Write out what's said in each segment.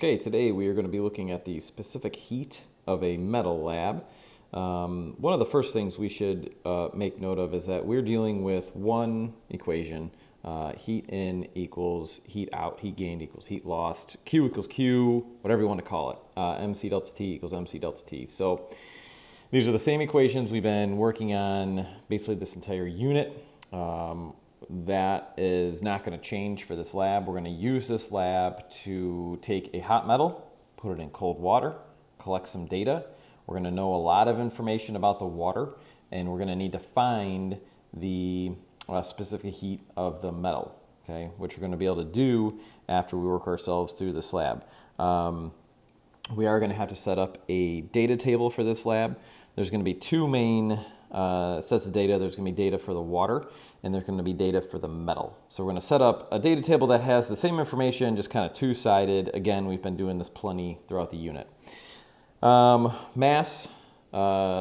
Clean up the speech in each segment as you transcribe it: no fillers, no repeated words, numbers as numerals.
Okay, today we are going to be looking at the specific heat of a metal lab. One of the first things we should make note of is that we're dealing with one equation. Heat in equals heat out, heat gained equals heat lost, Q equals Q, whatever you want to call it. MC delta T equals MC delta T. So these are the same equations we've been working on basically this entire unit. That is not going to change for this lab. We're going to use this lab to take a hot metal, put it in cold water, collect some data. We're going to know a lot of information about the water, and we're going to need to find the specific heat of the metal, okay, which we're going to be able to do after we work ourselves through this lab. We are going to have to set up a data table for this lab. There's going to be two main sets of data. There's going to be data for the water, and there's going to be data for the metal. So we're going to set up a data table that has the same information, just kind of two-sided. Again, we've been doing this plenty throughout the unit. Mass,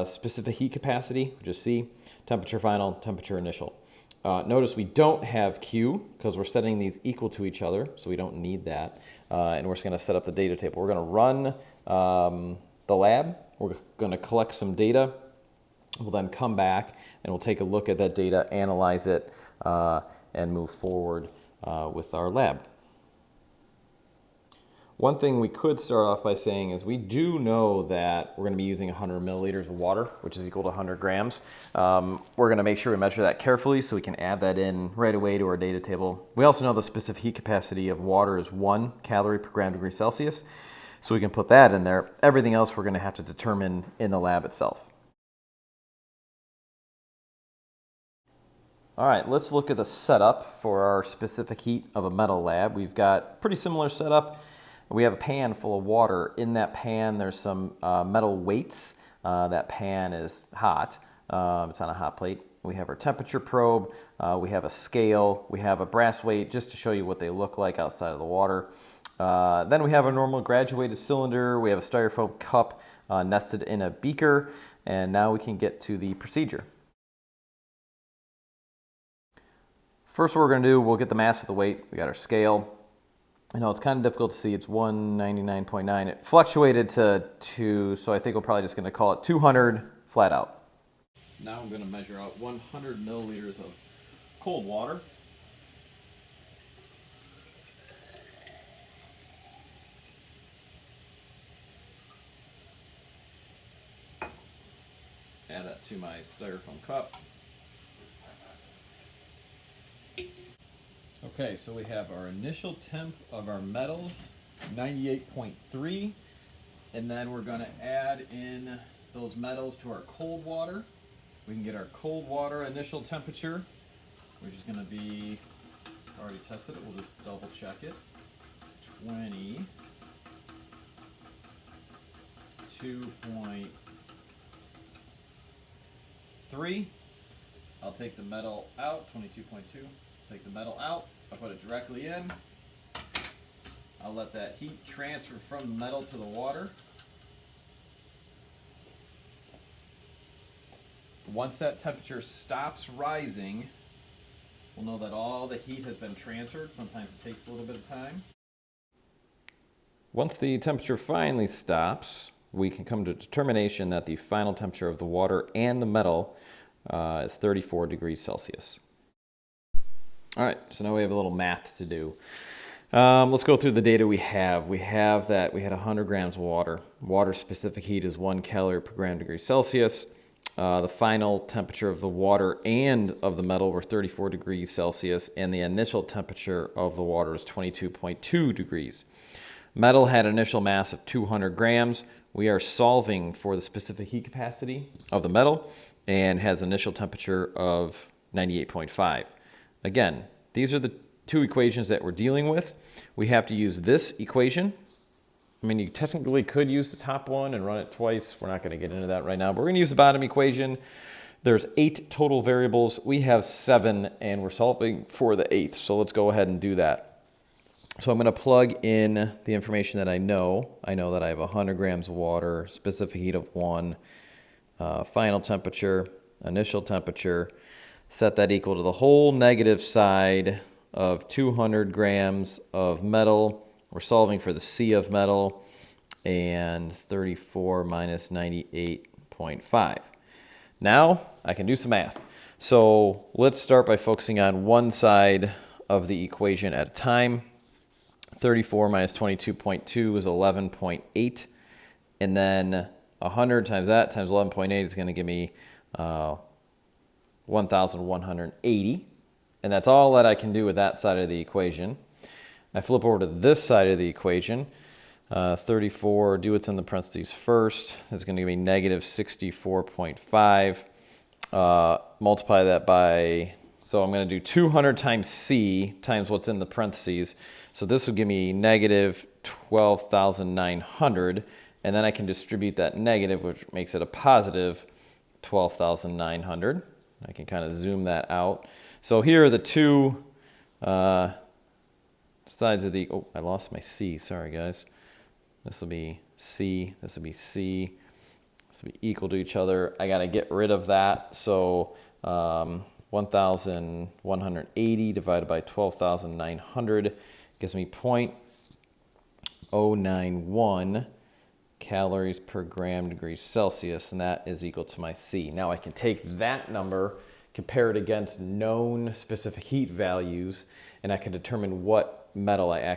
specific heat capacity, which is C, temperature final, temperature initial. Notice we don't have Q because we're setting these equal to each other, so we don't need that. And we're just going to set up the data table. We're going to run the lab. We're going to collect some data. We'll then come back and we'll take a look at that data, analyze it, and move forward with our lab. One thing we could start off by saying is we do know that we're going to be using 100 milliliters of water, which is equal to 100 grams. We're going to make sure we measure that carefully so we can add that in right away to our data table. We also know the specific heat capacity of water is 1 calorie per gram degree Celsius, so we can put that in there. Everything else we're going to have to determine in the lab itself. All right, let's look at the setup for our specific heat of a metal lab. We've got pretty similar setup. We have a pan full of water. In that pan, there's some metal weights. That pan is hot. It's on a hot plate. We have our temperature probe. We have a scale. We have a brass weight, just to show you what they look like outside of the water. Then we have a normal graduated cylinder. We have a styrofoam cup nested in a beaker. And now we can get to the procedure. First, what we're going to do, we'll get the mass of the weight. We got our scale. I know it's kind of difficult to see. It's 199.9. It fluctuated to 2, so I think we're probably just going to call it 200 flat out. Now I'm going to measure out 100 milliliters of cold water. Add that to my styrofoam cup. Okay, so we have our initial temp of our metals, 98.3, and then we're going to add in those metals to our cold water. We can get our cold water initial temperature, which is going to be, already tested it, we'll just double check it, 22.3. I'll take the metal out, 22.2. Take the metal out, I'll put it directly in. I'll let that heat transfer from the metal to the water. Once that temperature stops rising, we'll know that all the heat has been transferred. Sometimes it takes a little bit of time. Once the temperature finally stops, we can come to a determination that the final temperature of the water and the metal is 34 degrees Celsius. All right, so now we have a little math to do. Let's go through the data we have. We have that we had 100 grams of water. Water specific heat is 1 calorie per gram degree Celsius. The final temperature of the water and of the metal were 34 degrees Celsius, and the initial temperature of the water is 22.2 degrees. Metal had an initial mass of 200 grams. We are solving for the specific heat capacity of the metal and has initial temperature of 98.5. Again, these are the two equations that we're dealing with. We have to use this equation. I mean, you technically could use the top one and run it twice. We're not going to get into that right now, but we're going to use the bottom equation. There's 8 total variables. We have 7, and we're solving for the 8th. So let's go ahead and do that. So I'm going to plug in the information that I know. I know that I have 100 grams of water, specific heat of 1, final temperature, initial temperature. Set that equal to the whole negative side of 200 grams of metal We're solving for the C of metal, and 34 minus 98.5. Now I can do some math. So let's start by focusing on one side of the equation at a time. 34 minus 22.2 is 11.8. And then 100 times that times 11.8 is going to give me 1,180. And that's all that I can do with that side of the equation. I flip over to this side of the equation. 34, do what's in the parentheses first. That's going to give me negative 64.5. Multiply that by, so I'm going to do 200 times C times what's in the parentheses. So this will give me negative 12,900. And then I can distribute that negative, which makes it a positive 12,900. I can kind of zoom that out. So here are the two sides of the, oh, I lost my C. Sorry, guys. This will be C. This will be C. This will be equal to each other. I got to get rid of that. So 1,180 divided by 12,900 gives me 0.091 calories per gram degrees Celsius, and that is equal to my C. Now I can take that number, compare it against known specific heat values, and I can determine what metal I actually